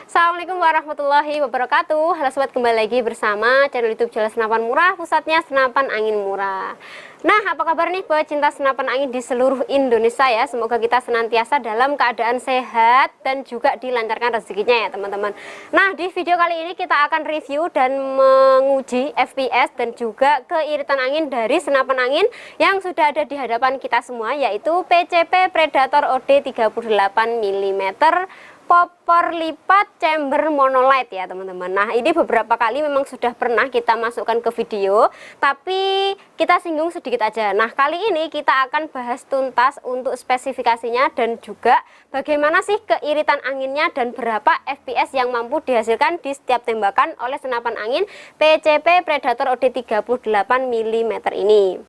Assalamualaikum warahmatullahi wabarakatuh. Halo sobat, kembali lagi bersama channel YouTube Jalan Senapan Murah, pusatnya senapan angin murah. Nah, apa kabar nih pecinta senapan angin di seluruh Indonesia ya? Semoga kita senantiasa dalam keadaan sehat dan juga dilancarkan rezekinya ya teman-teman. Nah, di video kali ini kita akan review dan menguji FPS dan juga keiritan angin dari senapan angin yang sudah ada di hadapan kita semua, yaitu PCP Predator OD 38 mm popor lipat chamber monolight ya teman-teman. Nah, ini beberapa kali memang sudah pernah kita masukkan ke video, tapi kita singgung sedikit aja. Nah, kali ini kita akan bahas tuntas untuk spesifikasinya dan juga bagaimana sih keiritan anginnya dan berapa FPS yang mampu dihasilkan di setiap tembakan oleh senapan angin PCP Predator OD 38 mm ini.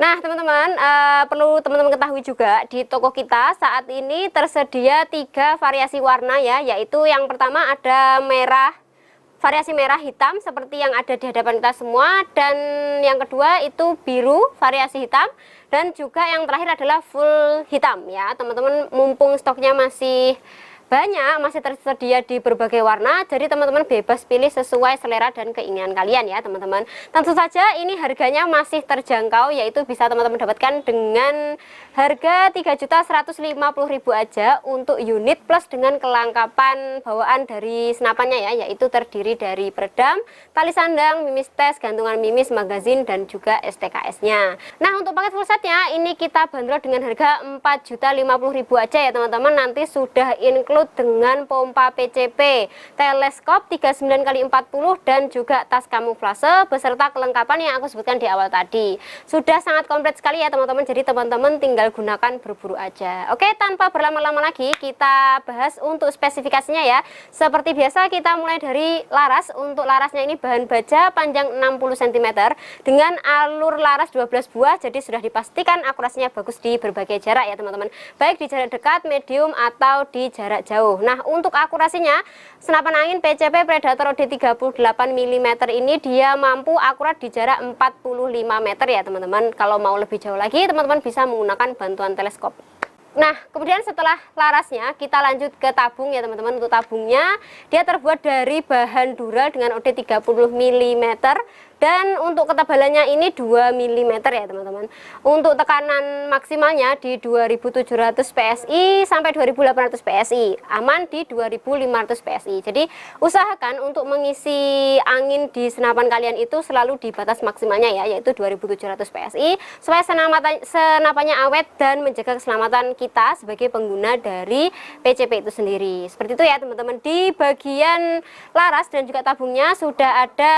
Nah teman-teman, perlu teman-teman ketahui juga di toko kita saat ini tersedia 3 variasi warna ya, yaitu yang pertama ada merah, variasi merah hitam seperti yang ada di hadapan kita semua, dan yang kedua itu biru variasi hitam, dan juga yang terakhir adalah full hitam ya teman-teman. Mumpung stoknya masih banyak, masih tersedia di berbagai warna, jadi teman-teman bebas pilih sesuai selera dan keinginan kalian ya teman-teman. Tentu saja ini harganya masih terjangkau, yaitu bisa teman-teman dapatkan dengan harga 3.150.000 aja untuk unit plus dengan kelengkapan bawaan dari senapannya ya, yaitu terdiri dari peredam, tali sandang, mimis tes, gantungan mimis, magazin, dan juga STKS-nya. Nah, untuk paket full setnya ini kita bandrol dengan harga 4.050.000 aja ya teman-teman. Nanti sudah include dengan pompa PCP, teleskop 39x40, dan juga tas kamuflase beserta kelengkapan yang aku sebutkan di awal tadi. Sudah sangat komplit sekali ya teman-teman, jadi teman-teman tinggal gunakan berburu aja. Oke, tanpa berlama-lama lagi kita bahas untuk spesifikasinya ya. Seperti biasa kita mulai dari laras. Untuk larasnya ini bahan baja panjang 60 cm dengan alur laras 12 buah, jadi sudah dipastikan akurasinya bagus di berbagai jarak ya teman-teman, baik di jarak dekat, medium, atau di jarak jauh. Nah, untuk akurasinya senapan angin PCP Predator OD 38 mm ini dia mampu akurat di jarak 45 meter ya teman-teman. Kalau mau lebih jauh lagi teman-teman bisa menggunakan bantuan teleskop. Nah, kemudian setelah larasnya kita lanjut ke tabung ya teman-teman. Untuk tabungnya dia terbuat dari bahan dural dengan OD 30 mm, dan untuk ketebalannya ini 2 mm ya teman-teman. Untuk tekanan maksimalnya di 2700 PSI sampai 2800 PSI, aman di 2500 PSI. Jadi usahakan untuk mengisi angin di senapan kalian itu selalu di batas maksimalnya ya, yaitu 2700 PSI, supaya senapannya awet dan menjaga keselamatan kita sebagai pengguna dari PCP itu sendiri. Seperti itu ya teman-teman. Di bagian laras dan juga tabungnya sudah ada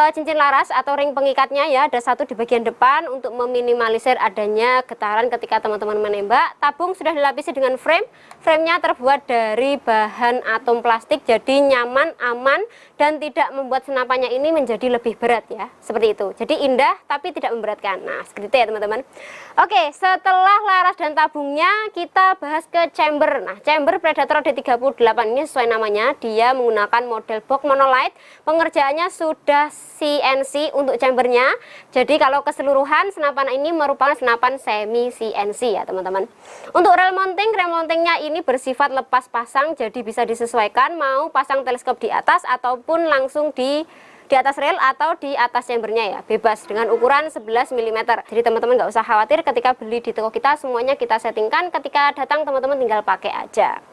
cincin laras atau ring pengikatnya ya, ada satu di bagian depan untuk meminimalisir adanya getaran ketika teman-teman menembak. Tabung sudah dilapisi dengan framenya terbuat dari bahan atom plastik, jadi nyaman, aman, dan tidak membuat senapannya ini menjadi lebih berat ya, seperti itu. Jadi indah tapi tidak memberatkan. Nah, seperti itu ya teman-teman. Oke, setelah laras dan tabungnya kita bahas ke chamber. Nah, chamber Predator OD 38 ini sesuai namanya, dia menggunakan model box monolight. Pengerjaannya sudah CNC untuk chambernya. Jadi kalau keseluruhan senapan ini merupakan senapan semi CNC ya teman-teman. Untuk rem mountingnya ini bersifat lepas pasang, jadi bisa disesuaikan mau pasang teleskop di atas ataupun langsung di atas rel atau di atas chambernya ya, bebas dengan ukuran 11 mm. Jadi teman-teman nggak usah khawatir ketika beli di toko kita, semuanya kita settingkan, ketika datang teman-teman tinggal pakai aja.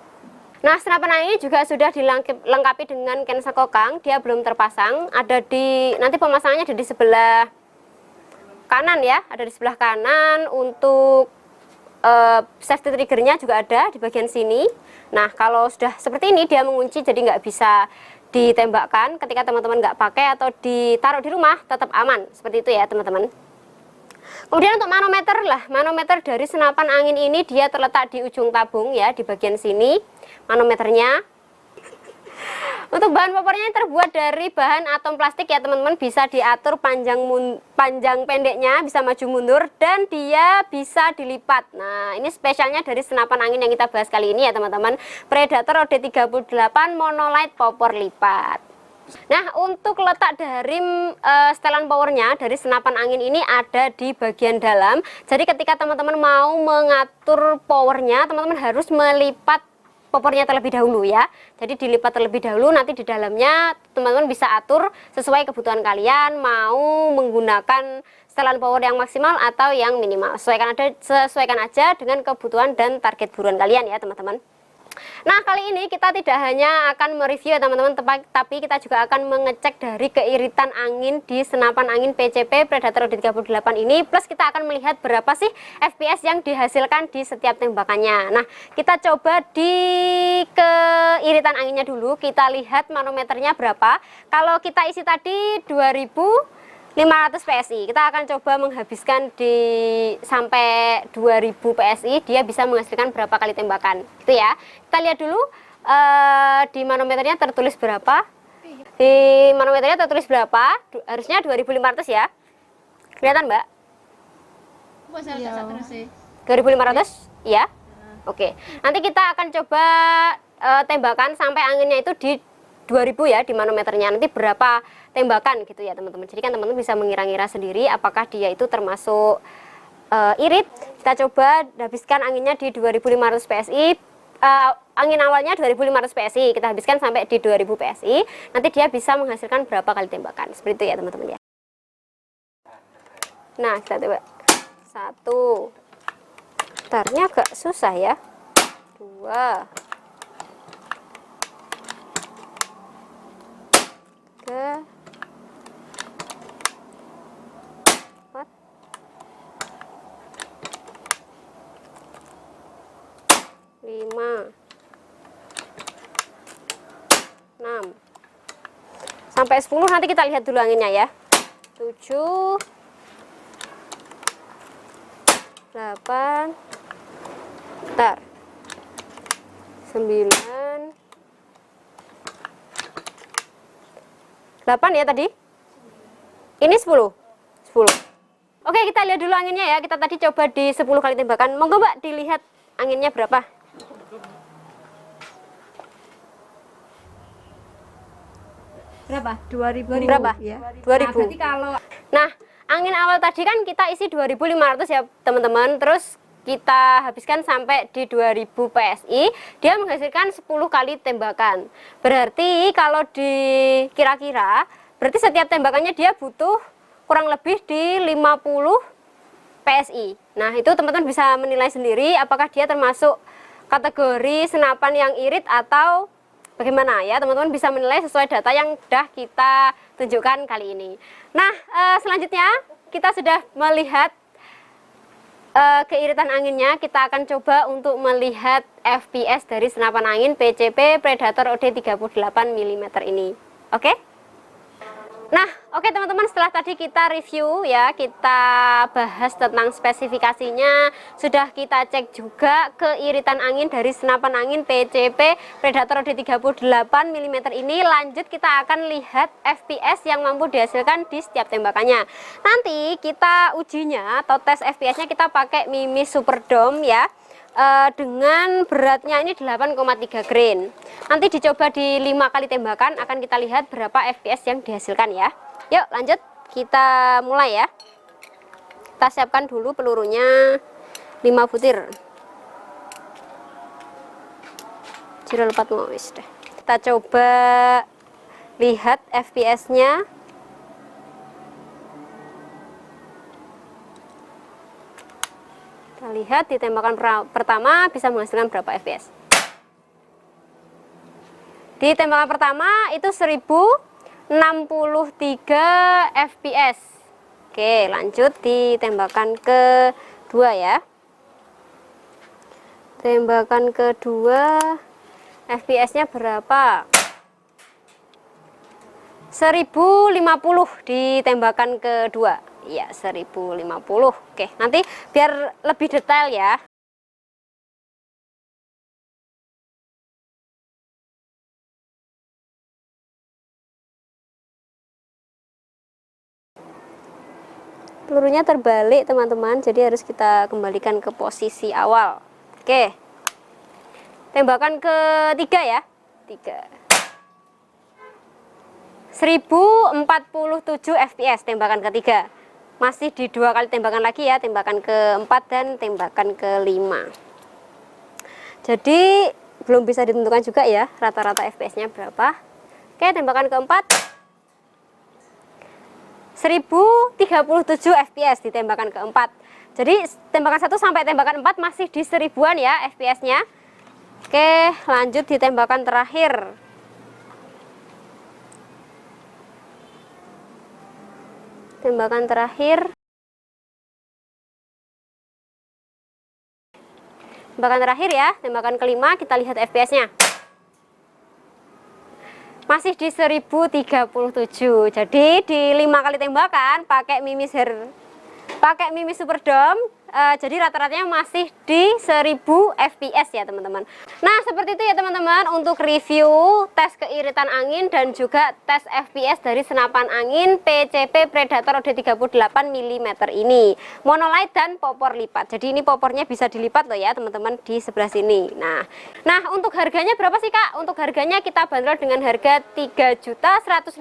Nah, senapan angin ini juga sudah dilengkapi dengan kensa kokang, dia belum terpasang, ada di, nanti pemasangannya ada di sebelah kanan ya, ada di sebelah kanan. Untuk safety triggernya juga ada di bagian sini. Nah, kalau sudah seperti ini dia mengunci, jadi nggak bisa ditembakkan ketika teman-teman nggak pakai atau ditaruh di rumah, tetap aman, seperti itu ya teman-teman. Kemudian untuk manometer dari senapan angin ini dia terletak di ujung tabung ya, di bagian sini manometernya. Untuk bahan popornya terbuat dari bahan atom plastik ya teman-teman, bisa diatur panjang pendeknya, bisa maju mundur, dan dia bisa dilipat. Nah, ini spesialnya dari senapan angin yang kita bahas kali ini ya teman-teman, Predator OD 38 monolight popor lipat. Nah, untuk letak dari setelan powernya dari senapan angin ini ada di bagian dalam. Jadi ketika teman-teman mau mengatur powernya, teman-teman harus melipat popornya terlebih dahulu ya. Jadi dilipat terlebih dahulu, nanti di dalamnya teman-teman bisa atur sesuai kebutuhan kalian, mau menggunakan setelan power yang maksimal atau yang minimal. Sesuaikan aja dengan kebutuhan dan target buruan kalian ya teman-teman. Nah, kali ini kita tidak hanya akan mereview ya teman-teman, tapi kita juga akan mengecek dari keiritan angin di senapan angin PCP Predator OD38 ini, plus kita akan melihat berapa sih FPS yang dihasilkan di setiap tembakannya. Nah, kita coba di keiritan anginnya dulu, kita lihat manometernya berapa. Kalau kita isi tadi 2500 PSI, kita akan coba menghabiskan di sampai 2000 PSI, dia bisa menghasilkan berapa kali tembakan gitu ya. Kita lihat dulu di manometernya tertulis berapa. Di manometernya tertulis berapa, harusnya 2500 ya. Kelihatan Mbak? 2500 ya. Oke, nanti kita akan coba tembakan sampai anginnya itu di 2000 ya di manometernya, nanti berapa tembakan gitu ya teman-teman. Jadi kan teman-teman bisa mengira-ngira sendiri apakah dia itu termasuk irit. Kita coba habiskan anginnya di 2500 PSI. Angin awalnya 2500 PSI, kita habiskan sampai di 2000 PSI, nanti dia bisa menghasilkan berapa kali tembakan, seperti itu ya teman-teman ya. Nah, kita coba 1, tarnya agak susah ya, 2, 3, 4, 5, 6 sampai 10. Nanti kita lihat dulu anginnya ya. 7, 8, bentar, 9, 8 ya tadi. Ini 10. Oke, kita lihat dulu anginnya ya. Kita tadi coba di 10 kali tembakan. Monggo Mbak dilihat anginnya berapa. Berapa? 2000. Berapa? Ya. 2000. Nah, berarti kalau Angin awal tadi kan kita isi 2500 ya teman-teman. Terus kita habiskan sampai di 2000 PSI, dia menghasilkan 10 kali tembakan. Berarti kalau dikira-kira, berarti setiap tembakannya dia butuh kurang lebih di 50 PSI. Nah, itu teman-teman bisa menilai sendiri apakah dia termasuk kategori senapan yang irit atau bagaimana ya. Teman-teman bisa menilai sesuai data yang sudah kita tunjukkan kali ini. Nah, selanjutnya kita sudah melihat keiritan anginnya. Kita akan coba untuk melihat FPS dari senapan angin PCP Predator OD38 mm ini. Oke? Nah, oke teman-teman, setelah tadi kita review ya, kita bahas tentang spesifikasinya, sudah kita cek juga keiritan angin dari senapan angin PCP Predator OD38 mm ini. Lanjut kita akan lihat FPS yang mampu dihasilkan di setiap tembakannya. Nanti kita ujinya atau tes FPS-nya kita pakai Mimi Superdome ya. Dengan beratnya ini 8,3 grain. Nanti dicoba di 5 kali tembakan, akan kita lihat berapa FPS yang dihasilkan ya. Yuk lanjut, kita mulai ya. Kita siapkan dulu pelurunya 5 butir. Jiro lepat mau wis deh. Kita coba lihat FPS-nya. Kita lihat di tembakan pertama bisa menghasilkan berapa FPS. Di tembakan pertama itu 1063 FPS. Oke, lanjut di tembakan kedua ya. Tembakan kedua FPS-nya berapa? 1050 di tembakan kedua. Ya, 1050. Oke, nanti biar lebih detail ya. Pelurunya terbalik teman-teman, jadi harus kita kembalikan ke posisi awal. Oke, tembakan ketiga ya. 3, 1047 fps tembakan ketiga. Masih di 2 kali tembakan lagi ya, tembakan keempat dan tembakan kelima. Jadi belum bisa ditentukan juga ya rata-rata fps-nya berapa. Oke, tembakan keempat 1037 fps di tembakan keempat. Jadi tembakan 1 sampai tembakan 4 masih di 1000-an ya fps-nya. Oke, lanjut di tembakan terakhir. Tembakan terakhir. Tembakan terakhir ya, tembakan kelima, kita lihat fps-nya. Masih di 1037. Jadi di 5 kali tembakan pakai mimis super dome, jadi rata-ratanya masih di 1000 fps ya teman-teman. Nah seperti itu ya teman-teman untuk review tes keiritan angin dan juga tes fps dari senapan angin PCP Predator OD38 mm ini, monolight dan popor lipat. Jadi ini popornya bisa dilipat loh ya teman-teman di sebelah sini. Nah untuk harganya berapa sih Kak? Untuk harganya kita bandrol dengan harga 3.150.000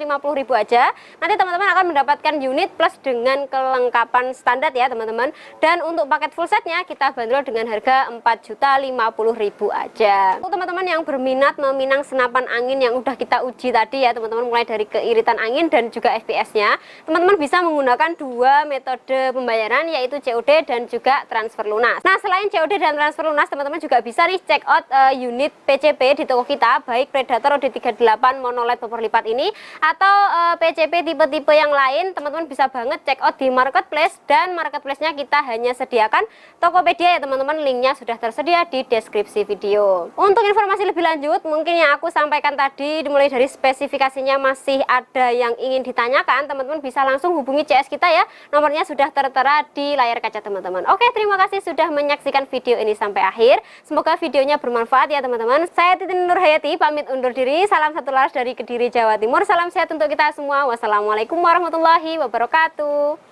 aja. Nanti teman-teman akan mendapatkan unit plus dengan kelengkapan standar ya teman-teman. Dan untuk paket full setnya kita bandrol dengan harga 4.050.000 aja. Untuk teman-teman yang berminat meminang senapan angin yang udah kita uji tadi ya teman-teman, mulai dari keiritan angin dan juga fps-nya, teman-teman bisa menggunakan 2 metode pembayaran, yaitu COD dan juga transfer lunas. Nah selain COD dan transfer lunas, teman-teman juga bisa nih check out unit PCP di toko kita, baik Predator OD38 monolight popor lipat ini atau PCP tipe-tipe yang lain. Teman-teman bisa banget check out di marketplace, dan marketplace-nya kita hanya sediakan Tokopedia ya teman-teman, linknya sudah tersedia di deskripsi video. Untuk informasi lebih lanjut mungkin yang aku sampaikan tadi, dimulai dari spesifikasinya masih ada yang ingin ditanyakan, teman-teman bisa langsung hubungi CS kita ya, nomornya sudah tertera di layar kaca teman-teman. Oke, terima kasih sudah menyaksikan video ini sampai akhir, semoga videonya bermanfaat ya teman-teman. Saya Titin Nurhayati pamit undur diri, salam satu laras dari Kediri, Jawa Timur, salam sehat untuk kita semua, wassalamualaikum warahmatullahi wabarakatuh.